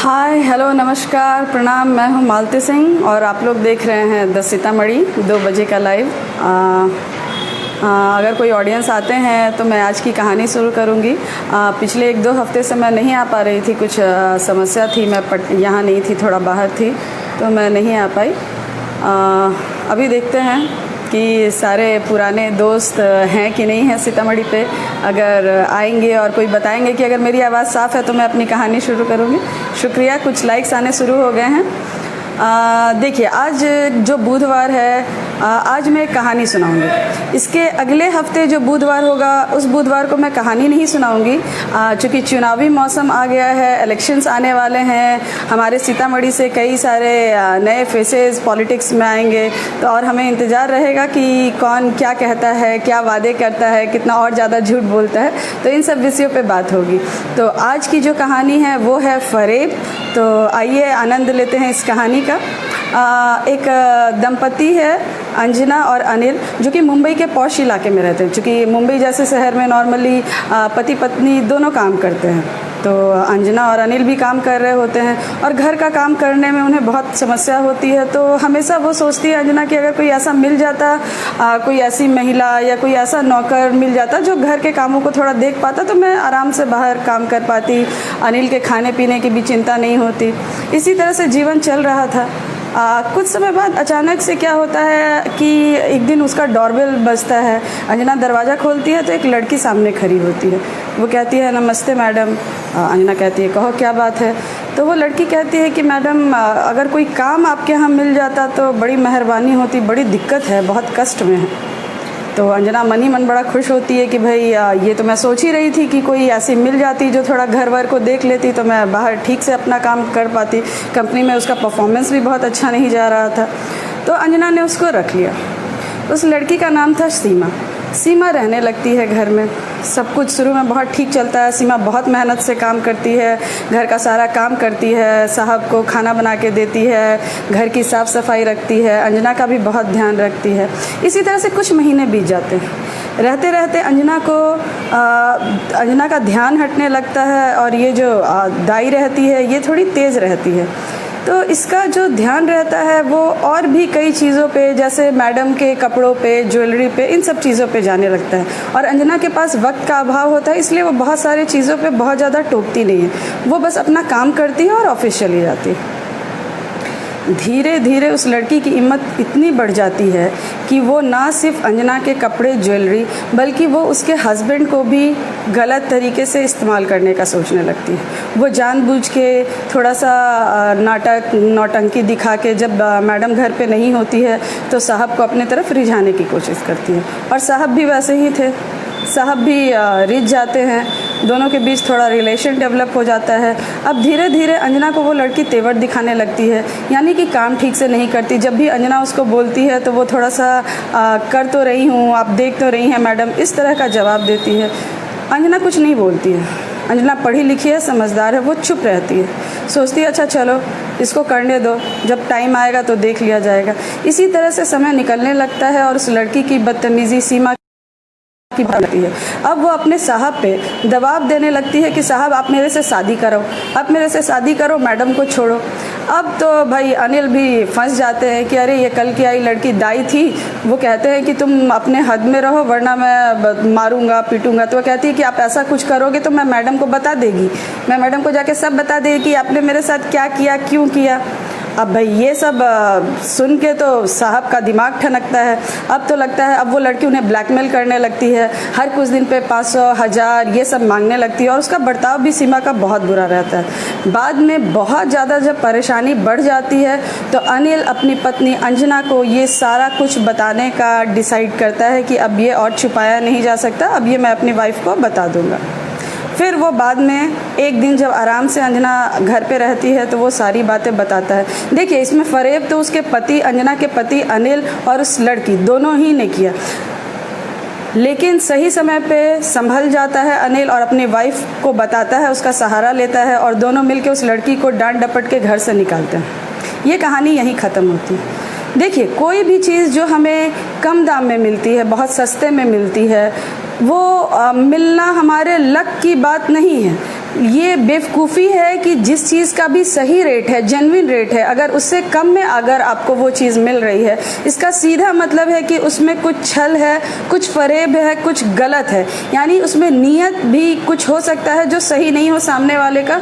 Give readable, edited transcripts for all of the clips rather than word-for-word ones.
Hi hello नमस्कार प्रणाम। मैं हूं मालती सिंह और आप लोग देख रहे हैं 10 सीतामढ़ी 2 बजे का लाइव। अगर कोई ऑडियंस आते हैं तो मैं आज की कहानी शुरू करूंगी। पिछले 1-2 हफ्ते से मैं नहीं आ पा रही थी, कुछ समस्या थी, मैं यहाँ नहीं थी, थोड़ा बाहर थी, तो मैं नहीं आ पाई। अभी देखते हैं कि सारे पुराने दोस्त हैं कि नहीं हैं सीतामढ़ी पे। अगर आएंगे और कोई बताएंगे कि अगर मेरी आवाज़ साफ़ है तो मैं अपनी कहानी शुरू करूँगी। शुक्रिया, कुछ लाइक्स आने शुरू हो गए हैं। देखिए, आज जो बुधवार है, आज मैं एक कहानी सुनाऊंगी। इसके अगले हफ्ते जो बुधवार होगा उस बुधवार को मैं कहानी नहीं सुनाऊंगी, चूँकि चुनावी मौसम आ गया है, इलेक्शंस आने वाले हैं। हमारे सीतामढ़ी से कई सारे नए फेसेस पॉलिटिक्स में आएंगे, तो और हमें इंतज़ार रहेगा कि कौन क्या कहता है, क्या वादे करता है, कितना और ज़्यादा झूठ बोलता है। तो इन सब विषयों पे बात होगी। तो आज की जो कहानी है वो है फरेब। तो आइए आनंद लेते हैं इस कहानी का। एक दंपति है, अंजना और अनिल, जो कि मुंबई के पॉश इलाके में रहते हैं। चूँकि मुंबई जैसे शहर में नॉर्मली पति पत्नी दोनों काम करते हैं, तो अंजना और अनिल भी काम कर रहे होते हैं और घर का काम करने में उन्हें बहुत समस्या होती है। तो हमेशा वो सोचती है अंजना कि अगर कोई ऐसा मिल जाता, कोई ऐसी महिला या कोई ऐसा नौकर मिल जाता जो घर के कामों को थोड़ा देख पाता, तो मैं आराम से बाहर काम कर पाती, अनिल के खाने पीने की भी चिंता नहीं होती। इसी तरह से जीवन चल रहा था। कुछ समय बाद अचानक से क्या होता है कि एक दिन उसका डोरबेल बजता है। अंजना दरवाज़ा खोलती है तो एक लड़की सामने खड़ी होती है। वो कहती है, नमस्ते मैडम। अंजना कहती है, कहो क्या बात है। तो वो लड़की कहती है कि मैडम, अगर कोई काम आपके यहाँ मिल जाता तो बड़ी मेहरबानी होती, बड़ी दिक्कत है, बहुत कष्ट में है। तो अंजना मन ही मन बड़ा खुश होती है कि भाई ये तो मैं सोच ही रही थी कि कोई ऐसी मिल जाती जो थोड़ा घर वर को देख लेती, तो मैं बाहर ठीक से अपना काम कर पाती। कंपनी में उसका परफॉर्मेंस भी बहुत अच्छा नहीं जा रहा था, तो अंजना ने उसको रख लिया। उस लड़की का नाम था सीमा। सीमा रहने लगती है घर में। सब कुछ शुरू में बहुत ठीक चलता है। सीमा बहुत मेहनत से काम करती है, घर का सारा काम करती है, साहब को खाना बना के देती है, घर की साफ़ सफाई रखती है, अंजना का भी बहुत ध्यान रखती है। इसी तरह से कुछ महीने बीत जाते हैं। रहते रहते अंजना का ध्यान हटने लगता है और ये जो दाई रहती है ये थोड़ी तेज़ रहती है। तो इसका जो ध्यान रहता है वो और भी कई चीज़ों पे, जैसे मैडम के कपड़ों पे, ज्वेलरी पे, इन सब चीज़ों पे जाने लगता है। और अंजना के पास वक्त का अभाव होता है, इसलिए वो बहुत सारी चीज़ों पे बहुत ज़्यादा टोकती नहीं है। वो बस अपना काम करती है और ऑफिस चली जाती है। धीरे धीरे उस लड़की की हिम्मत इतनी बढ़ जाती है कि वो ना सिर्फ अंजना के कपड़े, ज्वेलरी, बल्कि वो उसके हस्बैंड को भी गलत तरीके से इस्तेमाल करने का सोचने लगती है। वो जानबूझ के थोड़ा सा नौटंकी दिखा के, जब मैडम घर पे नहीं होती है तो साहब को अपने तरफ रिझाने की कोशिश करती है। और साहब भी वैसे ही थे, साहब भी रिझ जाते हैं। दोनों के बीच थोड़ा रिलेशन डेवलप हो जाता है। अब धीरे धीरे अंजना को वो लड़की तेवर दिखाने लगती है, यानी कि काम ठीक से नहीं करती। जब भी अंजना उसको बोलती है तो वो थोड़ा सा कर तो रही हूँ, आप देख तो रही हैं मैडम, इस तरह का जवाब देती है। अंजना कुछ नहीं बोलती है। अंजना पढ़ी लिखी है, समझदार है, वो चुप रहती है। सोचती है अच्छा चलो इसको करने दो, जब टाइम आएगा तो देख लिया जाएगा। इसी तरह से समय निकलने लगता है और उस लड़की की बदतमीज़ी सीमा की लगती है। अब वो अपने साहब पे दबाव देने लगती है कि साहब आप मेरे से शादी करो, आप मेरे से शादी करो, मैडम को छोड़ो। अब तो भाई अनिल भी फंस जाते हैं कि अरे ये कल की आई लड़की दाई थी। वो कहते हैं कि तुम अपने हद में रहो वरना मैं मारूंगा पीटूंगा। तो वो कहती है कि आप ऐसा कुछ करोगे तो मैं मैडम को बता देगी, मैं मैडम को जाके सब बता देगी कि आपने मेरे साथ क्या किया, क्यों किया। अब भाई ये सब सुन के तो साहब का दिमाग ठनकता है। अब तो लगता है अब वो लड़की उन्हें ब्लैकमेल करने लगती है, हर कुछ दिन पे 500, 1000 ये सब मांगने लगती है। और उसका बर्ताव भी सीमा का बहुत बुरा रहता है। बाद में बहुत ज़्यादा जब परेशानी बढ़ जाती है तो अनिल अपनी पत्नी अंजना को ये सारा कुछ बताने का डिसाइड करता है कि अब ये और छुपाया नहीं जा सकता, अब ये मैं अपनी वाइफ को बता दूँगा। फिर वो बाद में एक दिन जब आराम से अंजना घर पे रहती है तो वो सारी बातें बताता है। देखिए, इसमें फरेब तो उसके पति, अंजना के पति अनिल और उस लड़की दोनों ही ने किया, लेकिन सही समय पे संभल जाता है अनिल और अपनी वाइफ को बताता है, उसका सहारा लेता है और दोनों मिलकर उस लड़की को डांट डपट के घर से निकालते हैं। ये कहानी यहीं ख़त्म होती है। देखिए, कोई भी चीज़ जो हमें कम दाम में मिलती है, बहुत सस्ते में मिलती है, वो मिलना हमारे लक की बात नहीं है। ये बेवकूफ़ी है कि जिस चीज़ का भी सही रेट है, जेन्युइन रेट है, अगर उससे कम में अगर आपको वो चीज़ मिल रही है, इसका सीधा मतलब है कि उसमें कुछ छल है, कुछ फरेब है, कुछ गलत है। यानी उसमें नीयत भी कुछ हो सकता है जो सही नहीं हो सामने वाले का।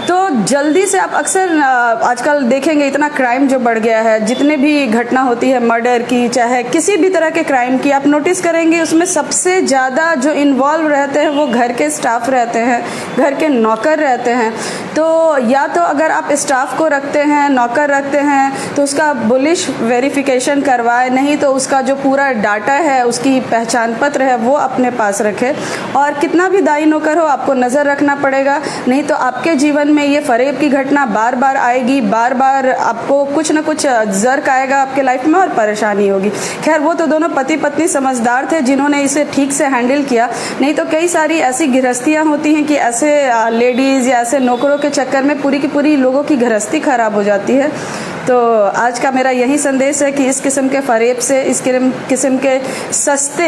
तो जल्दी से आप अक्सर आजकल देखेंगे इतना क्राइम जो बढ़ गया है, जितने भी घटना होती है मर्डर की, चाहे किसी भी तरह के क्राइम की, आप नोटिस करेंगे उसमें सबसे ज़्यादा जो इन्वॉल्व रहते हैं वो घर के स्टाफ रहते हैं, घर के नौकर रहते हैं। तो या तो अगर आप स्टाफ को रखते हैं, नौकर रखते हैं, तो उसका बुलिश वेरिफिकेशन करवाए, नहीं तो उसका जो पूरा डाटा है, उसकी पहचान पत्र है, वो अपने पास रखे। और कितना भी दाई नौकर हो, आपको नज़र रखना पड़ेगा, नहीं तो आपके जीवन में ये फरेब की घटना बार बार आएगी, बार बार आपको कुछ ना कुछ जर्क आएगा आपके लाइफ में और परेशानी होगी। खैर वो तो दोनों पति पत्नी समझदार थे जिन्होंने इसे ठीक से हैंडल किया, नहीं तो कई सारी ऐसी गृहस्थियां होती हैं कि ऐसे लेडीज़ या ऐसे नौकरों के चक्कर में पूरी की पूरी लोगों की गृहस्थी खराब हो जाती है। तो आज का मेरा यही संदेश है कि इस किस्म के फरेब से, इस किस्म के सस्ते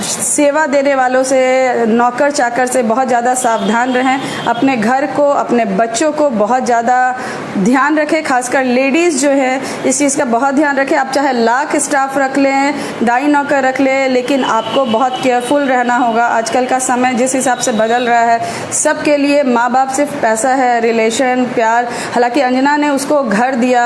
सेवा देने वालों से, नौकर चाकर से बहुत ज़्यादा सावधान रहें। अपने घर को, अपने बच्चों को बहुत ज़्यादा ध्यान रखें, खासकर लेडीज़ जो है इस चीज़ का बहुत ध्यान रखें। आप चाहे लाख स्टाफ रख लें, दाई नौकर रख लें, लेकिन आपको बहुत केयरफुल रहना होगा। आजकल का समय जिस हिसाब से बदल रहा है, सबके लिए माँ बाप सिर्फ पैसा है, रिलेशन, प्यार। हालांकि अंजना ने उसको घर दिया,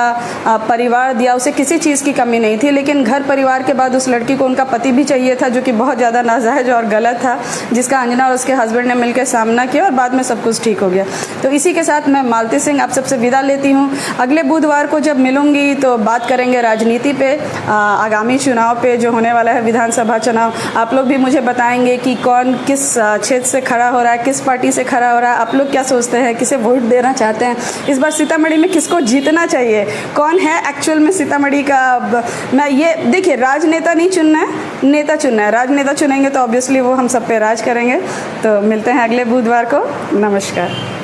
परिवार दिया, उसे किसी चीज़ की कमी नहीं थी, लेकिन घर परिवार के बाद उस लड़की को उनका पति भी चाहिए था, जो कि बहुत ज़्यादा नाजायज और गलत था, जिसका अंजना और उसके हस्बैंड ने मिलकर सामना किया और बाद में सब कुछ ठीक हो गया। तो इसी के साथ मैं मालती सिंह आप सबसे विदा लेती हूँ। अगले बुधवार को जब मिलूंगी तो बात करेंगे राजनीति पे, आगामी चुनाव पे जो होने वाला है, विधानसभा चुनाव। आप लोग भी मुझे बताएंगे कि कौन किस क्षेत्र से खड़ा हो रहा है, किस पार्टी से खड़ा हो रहा है, आप लोग क्या सोचते हैं, किसे वोट देना चाहते हैं, इस बार सीतामढ़ी में किसको जीतना चाहिए, कौन है एक्चुअल में सीतामढ़ी का। मैं ये देखिए, राजनेता नहीं चुनना है, नेता चुनना है। राजनेता चुनेंगे तो ऑब्वियसली वो हम सब पे राज करेंगे। तो मिलते हैं अगले बुधवार को। नमस्कार।